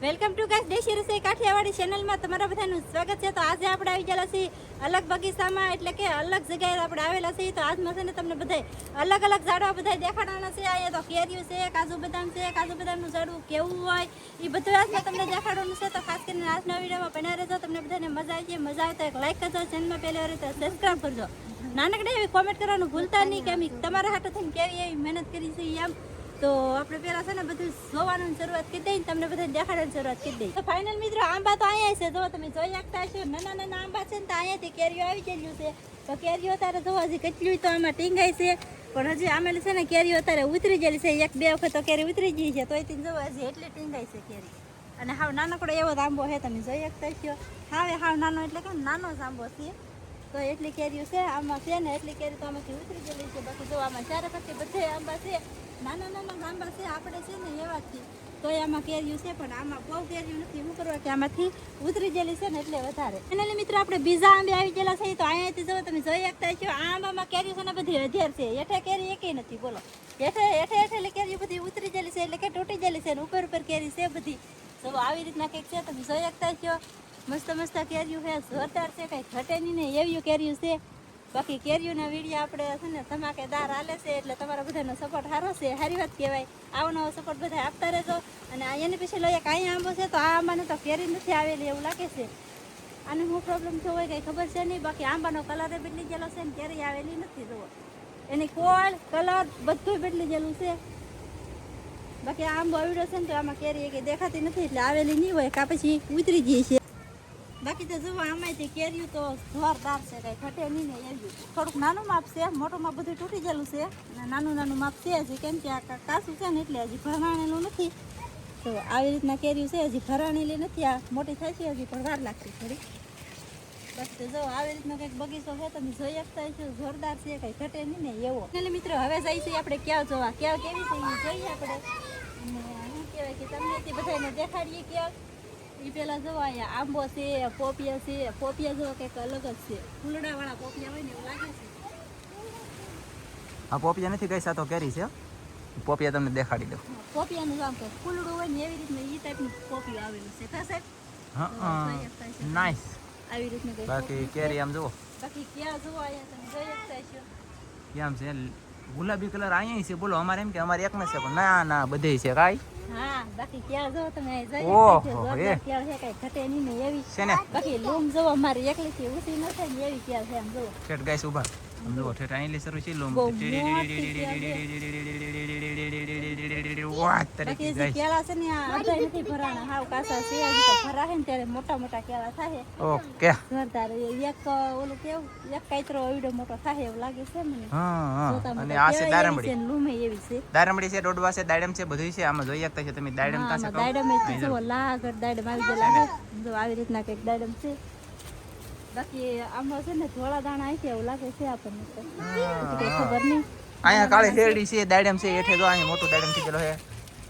Welcome to guys દેશી રસોઈ કાઠિયાવાડી ચેનલમાં તમારા બધાનું સ્વાગત છે. તો આજે આપણે આવી ગયેલા છીએ અલગ બગીચામાં, એટલે કે અલગ જગ્યાએ આપણે આવેલા છીએ. તો આજમાં છે ને તમને બધાય અલગ અલગ ઝાડવા બધાય દેખાડવાના છે. અહીંયા તો કેરીયું છે, કાજુ બદામ છે. કાજુ બદામનું ઝાડવું કેવું હોય એ બધું આજમાં તમને દેખાડવાનું છે. તો ખાસ કરીને આજના વિડીયોમાં બન્યા રહેજો. તમને બધાને મજા આવી જાય. મજા આવે તો એક લાઈક કરજો, ચેનલમાં પહેલી વાર તો સબસ્ક્રાઈબ કરજો. નાનકડે એવી કોમેન્ટ કરવાનું ભૂલતા નહીં કે અમે તમારા હાટો થઈને કેવી એવી મહેનત કરી છે એમ. તો આપણે પેલા છે ને બધું જોવાનું શરૂઆત કરી દઈએ, તમને બધા દેખાડવાની શરૂઆત કરી દઈએ. તો ફાઇનલ મિત્રો આંબા તો અહીંયા છે. જો તમે જોઈ શકતા હશો, નાના નાના આંબા છે ને તો અહીંયાથી કેરીઓ આવી ગયેલું છે. તો કેરીઓ અત્યારે જો હજી કેટલી તો આમાં ટીંગાઈ છે, પણ હજી આમેલી છે ને કેરીઓ અત્યારે ઉતરી ગયેલી છે. એક બે વખત તો કેરી ઉતરી ગઈ છે, તો એથી જો હજી એટલી ટીંગાઈ છે કેરી. અને હાવ નાનકડો એવો જ આંબો છે, તમે જોઈ શકતા છો. હાવ નાનો એટલે કે નાનો જ આંબો છે. તો એટલી કેરીઓ છે આમાં છે ને, એટલી કેરી તો આમાંથી ઉતરી ગયેલી છે. બાકી જો આમાં ચારે પછી બધે આંબા છે, નાના નાના આંબા છે. આપણે છે ને એવાથી તો આમાં કેરીયું છે, પણ આમાં બહુ કેરીયું નથી. શું કરવા કે આમાંથી ઉતરી ગયેલી છે ને એટલે વધારે. અને મિત્રો આપણે બીજા આંબે આવી ગયેલા છે. તો અહીંયાથી જો તમે જોઈ શકતા છો, આ આંબામાં કેરીયું છે ને બધી અધેર છે. હેઠે કેરી એકેય નથી. બોલો, હેઠે કેરી બધી ઉતરી ગયેલી છે, એટલે કે તૂટી ગયેલી છે. ઉપર કેરી છે બધી. તો આવી રીતના કંઈક છે, તમે જોઈ શકતા છો. મસ્ત મસ્ત કેરીયું છે, જોરદાર છે, કંઈ ઘટે નહીં ને એવી કેરીયું છે. બાકી કેરીઓના વિડીયો આપણે છે ને ધમાકેદાર હાલે છે, એટલે તમારા બધાનો સપોર્ટ સારો છે, સારી વાત કહેવાય. આવો નવો સપોર્ટ બધા આપતા રહેજો. અને એની પછી લો એક અહીંયા આંબો છે, તો આ આંબાને તો કેરી નથી આવેલી એવું લાગે છે. આને શું પ્રોબ્લેમ થયો હોય કંઈ ખબર છે નહીં. બાકી આંબાનો કલર એ બદલી ગયેલો છે ને કેરી આવેલી નથી. જુઓ, એની કોળ કલર બધું બદલી ગયેલું છે. બાકી આ આંબો આવડ્યો છે ને તો આમાં કેરી કંઈ દેખાતી નથી, એટલે આવેલી નહીં હોય કાં પછી ઉતરી ગઈ છે. બાકી તો જુઓ આમાંથી કેરીયું તો જોરદાર છે, કંઈ ઘટે નહીં ને એવી. થોડુંક નાનું માપ છે, મોટું માપ બધું તૂટી ગયેલું છે. અને નાનું માપ છે હજી, કેમ કે આ કાચું છે ને એટલે હજી ભરાણેલું નથી. તો આવી રીતના કેરીયું છે, હજી ભરાણેલી નથી. આ મોટી થાય છે હજી, પણ વાર લાગશે થોડી. બસ તો જો આવી રીતનો કંઈક બગીચો છે, તમે જોઈ શકતા છો. જોરદાર છે, કંઈ ઘટે નહીં ને એવો. એટલે મિત્રો હવે જઈશું આપણે ક્યાં જોવા, ક્યાં કેવી છે એ જોઈએ આપણે. અને શું કહેવાય કે તમને તે બધાને દેખાડીએ ક્યાં. એ પેલા જો અહીંયા આંબો છે, પોપિયા છે. પોપિયા જો કંઈક અલગ જ છે, ફૂલડાવાળા પોપિયા હોય ને એવું લાગે છે. આ પોપિયા નથી ગઈ, સાતો કેરી છે. પોપિયા તમને દેખાડી દઉં. પોપિયાનું આમ કે ફૂલડું હોય ને એવી રીતના એ ટાઈપનું પોપિયું આવેલું છે. કા સાહેબ? હા, નાઈસ. આવી રીતનું બાકી કેરી આમ જુઓ. બાકી ક્યાં જુઓ અહીંયા તમે જોઈ શકતા છો. કેમ છે ગુલાબી કલર અહીંયા છે. બોલો અમારે એમ કે અમારે એકમાં છે, પણ ના બધે છે. કાંઈ હા, બાકી ક્યાં જો તમે ઓહો, જોઈ ક્યાં છે, કઈ ઘટે નહીં ને એવી છે ને. બાકી લૂમ જોવો મારી એકલીથી ઊંચી ન થાય ને એવી ક્યાં છે. આમ જોવો ઠેઠ ગાઈસ ઉભા. આમ જુઓ ઠેઠ અહીં શરૂ છે લૂમ. બાકી જે કેળા છે ને આ અધાય નથી ભરાણા, હાવ કાચા છે. હજી તો ભરાશે ને ત્યારે મોટા મોટા કેળા થાય. ઓકે, જોરદાર. એક ઓલું કેવું એક કાતરો એવડો મોટો થાય એવું લાગે છે મને. હા. અને આ છે દાડમડી. લૂમે એવી છે. દાડમડી છે, દોડવા છે, દાડમ છે, બધું છે. આમાં જોઈ શકતા છો તમે. દાડમ કાસે કહો. દાડમ એ જો લાગર દાડમ આવી ગયેલા છે. જો આવી રીતના કંઈક દાડમ છે. બાકી આમાં છે ને ધોળા દાણા આવી છે એવું લાગે છે આપણને, તો કઈ ખબર નહીં. અહીંયા કાળી હેરડી છે, દાડમ છે. હેઠે જો અહીંયા મોટું દાડમ થઈ ગયેલો છે.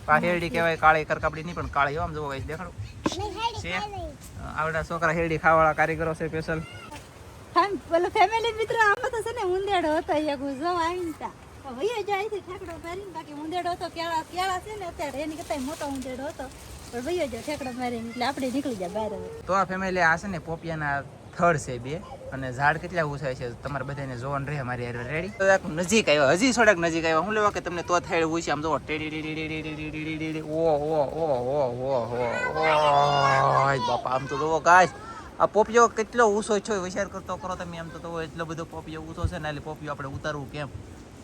આ હેરડી કહેવાય, કાળી કરકાપડી નહીં પણ કાળી. આમ જોવો ગાઈસ, દેખાડો છે. આવડા છોકરા હેરડી ખાવાળા કારીગરો છે સ્પેશિયલ. બોલો ફેમિલી મિત્રો, આમાં તો છે ને ઉંદેડો હતો. એક જો આવીને તા ભૈયા જાય છે ઠેકડો મારીને. બાકી ઉંદેડો હતો, કેળા છે ને અત્યારે એની કરતા મોટો ઉંદેડો હતો, પણ ભૈયા જો ઠેકડો મારીને એટલે આપણે નીકળી જાય બહાર. તો આ ફેમિલી આ છે ને પોપિયાના થડ છે બે, અને ઝાડ કેટલા ઊંચાઈ છે તમારે બધાને જોવાનું રહે. મારી રેડી તો એક નજીક આવ્યા, હજી થોડાક નજીક આવ્યા. હું લેવા કે તમને તો થાય એવું છે. આમ જો બાપા, આમ તો જોવો ગાઈસ, આ પોપિયો કેટલો ઊંચો છો વિચાર કરતો કરો તમે. આમ તો એટલો બધો પોપિયો ઊંચો છે ને, એટલે પોપિયો આપણે ઉતારવું કેમ?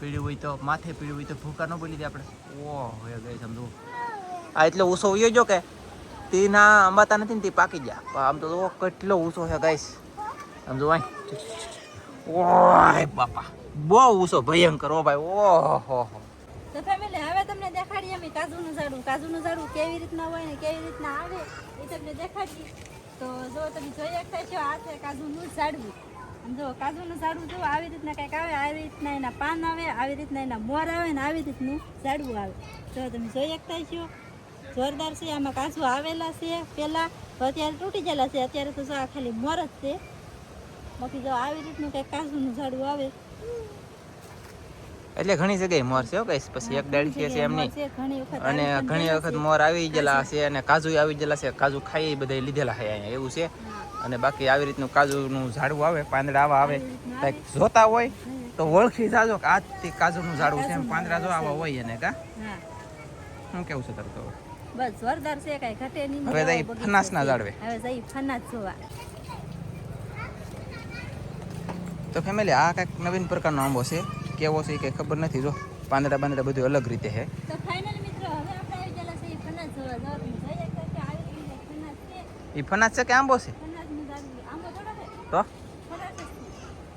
પીળ્યું હોય તો માથે, પીળ્યું હોય તો ભૂકા ન બોલી દે આપણે. ઓહ ગાઈસ, આમ જો આ એટલો ઊંચો હોય જો કે તેના અંબાતા નથી ને તે પાકી ગયા. આમ તો જો કેટલો ઊંચો છે ગાઈસ. આમ જો ઓય બાપા, બહુ ઊંચો, ભયંકર. ઓ ભાઈ, ઓહો. તો ફેમિલી હવે તમને દેખાડીએ અમે કાજુનું ઝાડું કેવી રીતના હોય ને કેવી રીતના આવે એ તમને દેખાડીએ. તો જો તમે જોઈ શકતા છો, આ છે કાજુનું ઝાડવું. જો કાજુનું ઝાડવું જો આવી રીતના કંઈક આવે, આવી રીતના એના પાન આવે, આવી રીતના એના મોર આવે ને આવી રીતનું ઝાડવું આવે. તો તમે જોઈ શકતા છો, જોરદાર છે. આમાં કાજુ આવેલા છે પહેલાં, તો અત્યારે તૂટી ગયેલા છે. અત્યારે તો જો આ ખાલી મોર જ છે. બાકી જો આવી રીતનું કંઈક કાજુનું ઝાડવું આવે. એટલે ઘણી જગ્યાએ મોર છે હો ગાઈસ, પછી એક ડાળી છે એમની, ઘણી વખત અને ઘણી વખત મોર આવી ગયેલા છે અને કાજુ આવી ગયેલા છે, કાજુ ખાઈ બધા લીધેલા છે અહીંયા એવું છે. અને બાકી આવી રીતનું કાજુનું ઝાડવું આવે, પાંદડા આવા આવે, કંઈક જોતા હોય તો ઓળખી જાજો કે આજથી કાજુનું ઝાડવું છે, એમ પાંદડા જો આવા હોય એને કા. શું કેવું છે તારું તો? બસ જોરદાર છે, કઈ ઘટે નહીં. હવે જઈ ફનાસના ઝાડવે. હવે જઈ ફનાસ જોવા. તો ફેમિલી આ કંઈક નવીન પ્રકારનો આંબો છે, કેવો છે કંઈ ખબર નથી. જો પાંદડા બાંદડા બધું અલગ રીતે છે. તો ફાઇનલ મિત્રો હવે આપણે આવી ગયેલા છે ફનાસ જોવા. જો તમે જોઈ શકો છો આવી રીતે ફનાસ છે. એ ફનાસ છે કે આંબો છે? ફનાસનું ઝાડ આંબો થોડો છે. તો ફનાસ જ છે.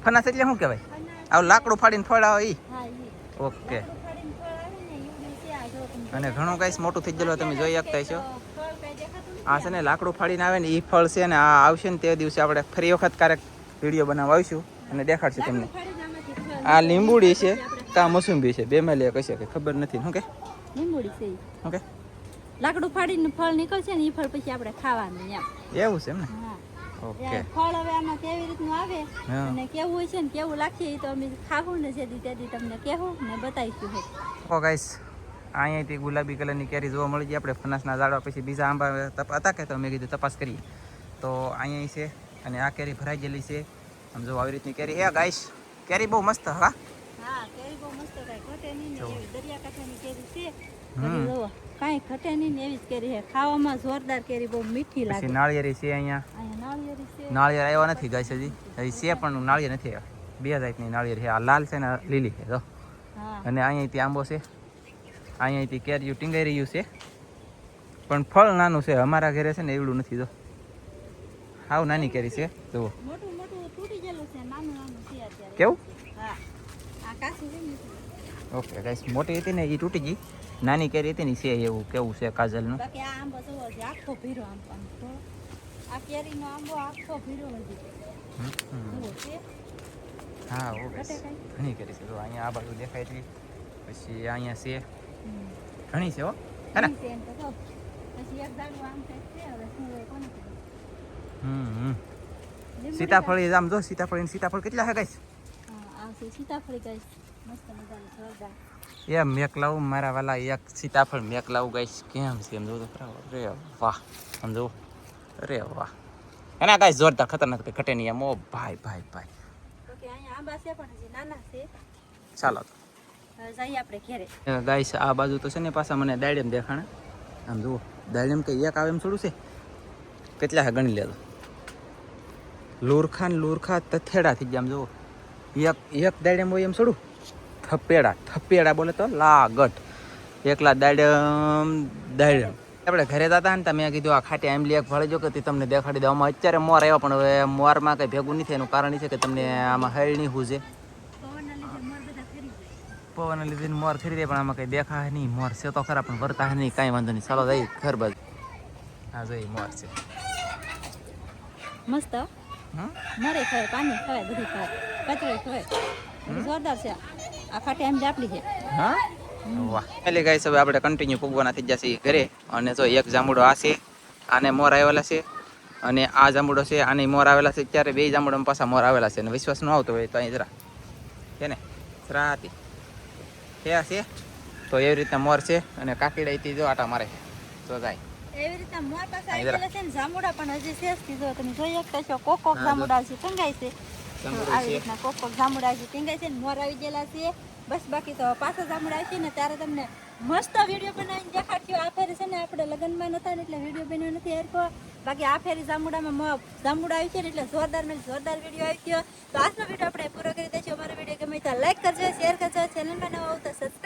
ફનાસ એટલે શું કહેવાય? ફનાસ. આવું લાકડું ફાડીને ફળ આવે ઈ? હા ઈ. ઓકે. લાકડું ફાડીને ફળ આવે ને એવું છે આ. જો તમે અને ઘણું કાંઈ મોટું થઈ ગયેલું તમે જોઈ શકતા છો. ફળ કઈ દેખાતું નથી. આ છે ને લાકડું ફાડીને આવે ને એ ફળ છે ને, આ આવશે ને તે દિવસે આપણે ફરી વખત ક્યારેક વિડીયો બનાવવા આવીશું અને દેખાડશું તમને. લાકડું ફાડીને આમાંથી ફળ આ લીંબુડી છે કા મોસંબી છે, બે મેં લે કશે કે ખબર નથી. શું કે લીંબુડી છે ઈ. ઓકે, લાકડું ફાડીને ફળ નીકળશે ને એ ફળ પછી આપણે ખાવાનું એમ. એવું છે એમ ને. હા. ઓકે. ફળ હવે આમાં કેવી રીતનું આવે હા. અને કેવું હોય છે ને કેવું લાગશે એ તો અમે ખાવું ને જેથી તેથી તમને કહેવું ને બતાવીશું. ઓ ગાઈસ, અહીંયાથી ગુલાબી કલરની કેરી જોવા મળી ગઈ. આપણે ફનાસના ઝાડવા પછી બીજા આંબા હતા કે તો મેં કીધું તપાસ કરીએ. તો અહીંયા છે અને આ કેરી ભરાઈ ગયેલી છે. આમ જો આવી રીતની કેરી હે ગાઈસ, કેરી બહુ મસ્ત. હા હા, કેરી બહુ મસ્ત કાંઈ ઘટે નહીં ને જો. એવી દરિયાકાંઠાની કેરી છે. હમ. તમે જુઓ કાંઈ ઘટે નહીં ને એવી જ કેરી છે. ખાવામાં જોરદાર કેરી, બહુ મીઠી લાગે. પછી નાળિયેરી છે અહીંયા. અહીંયા નાળિયેરી છે. નાળિયેર આવ્યા નથી ગાઈસ હજી છે, પણ નાળિયેર નથી આવ્યા. બે જાતની નાળિયેર છે, આ લાલ છે ને આ લીલી છે. જો હા. અને અહીંયાથી આંબો છે, અહીંયાથી કેરીયું ટીંગાઈ રહ્યું છે, પણ ફળ નાનું છે. અમારા ઘરે છે ને એવડું નથી. જો હાવ નાની કેરી છે. જુઓ મોટું મોટું તૂટી ગયેલું છે, નાનું નાનું છે અત્યારે. કેવું. હા, આ કાચું છે ને. ઓકે ગાઈસ, મોટી હતી ને એ તૂટી ગઈ, નાની કેરી હતી ને છે એવું કેવું છે કાજલનું. બાકી આ આંબો જોવો છે આખો ભીરો આંબો. આમ તો આ કેરીનો આંબો આખો ભીરો હજી જુઓ છે. હા ઓ ઘટે ગાઈસ, કાંઈ? ઘણી કેરી છે. જો અહીંયા આ બાજુ દેખાય છે, પછી અહીંયા છે હમ. ઘણી છે હો, હે ને. ઈ છે એમ તો કહું. પછી એક દાડું આમ કંઈક છે, હવે શું હોય કોને ખબર. લીંબુડી સીતાફળી આમ જો, સીતાફળ કેટલા છે ગાઈસ? હા, આ છે સીતાફળી ગાઈસ. મસ્ત મજાની જોરદાર. એ મેક લાવું મારા વાલા, એક સીતાફળ મેક લાવું ગાઈસ. કેમ છે એમ જો તો ખરા. અરે વાહ, આમ જો, અરે વાહ. એના ગાઈસ જોરદાર ખતરનાક ઘટે નહીં એમ. ઓ ભાઈ ભાઈ ભાઈ. તો કે અહીંયા આંબા છે પણ હજી નાના છે. ચાલો હવે જઈએ આપણે ઘેરે. ગાઈસ, આ બાજુ તો છે ને પાછા મને દાડેમ દેખાણે. આમ જુઓ દાડેમ કે એક આવે એમ થોડું છે. કેટલા છે ગણી લેજો. લુરખા તથેડા થઈ ગયા. આમ જુઓ એક દાડેમ હોય એમ થોડું. થપેડા બોલે તો લાગટ. એકલા દાડેમ આપણે ઘરે જતા ને તમે કીધું આ ખાટી આંબલી એક ભળી જો કે તમને દેખાડી દો. આમાં અત્યારે મોર આવ્યા પણ હવે મોરમાં કંઈ ભેગું નથી. એનું કારણ એ છે કે તમને આમાં હળ નહીં હુજે. પવનના લીધે મોર બધા ફરી જાય. પવનને લીધે મોર ખરી દે, પણ આમાં કંઈ દેખાય નહીં. મોર છે તો ખરા પણ વરતા નહીં, કાંઈ વાંધો નહીં. ચાલો જઈ ઘર બાજુ. હા જઈ મોર છે મસ્ત. હમ. મરે ખવાય, પાણી ખવાય, બધું ખવાય, કચરો ખવાય. બધું જોરદાર છે. આ ખાટી આંબલી આપણી છે. હા વાહ. એટલે ગાઈસ હવે આપણે કન્ટિન્યુ પૂગવાના થઈ જશે ઘરે. અને જો એક જાંબુડો આ છે, આને મોર આવેલા છે, અને આ જાંબુડો છે, આને મોર આવેલા છે. ત્યારે બે જાંબુડામાં પાછા મોર આવેલા છે. અને વિશ્વાસ ન આવતો હોય તો અહીં જરા છે ને રાતી છે તો એવી રીતના મોર છે. અને કાકીડાથી જો આટા મારે છે તો જાય. એવી રીતના મોર પાસે અહીં આવેલા છે ને જાંબુડા પણ હજી છે જ. જો તમે જોઈ શકતા છો કોક જાંબુડા હજી ટંગાય છે. તો આવી રીતના કોક જાંબુડા હજી ટંગાય છે ને મોર આવી ગયેલા છે. બસ બાકી તો પાછા જાંબુડા આવશે ને ત્યારે તમને મસ્ત વિડીયો બનાવીને દેખાડ્યો. આ ફેરી છે ને આપણે લગ્નમાં નતા ને એટલે વિડીયો બનાવ્યો નથી હરખો. બાકી આ ફેરી જાંબુડામાં જાંબુડા આવી છે ને એટલે જોરદાર વિડીયો આવી ગયો. તો આજનો વિડીયો આપણે પૂરો કરી દઈશું. અમારો વિડીયો ગમે તો લાઈક કરજો, શેર કરજો, ચેનલમાં નવા આવો તો સબસ્ક્રાઈબ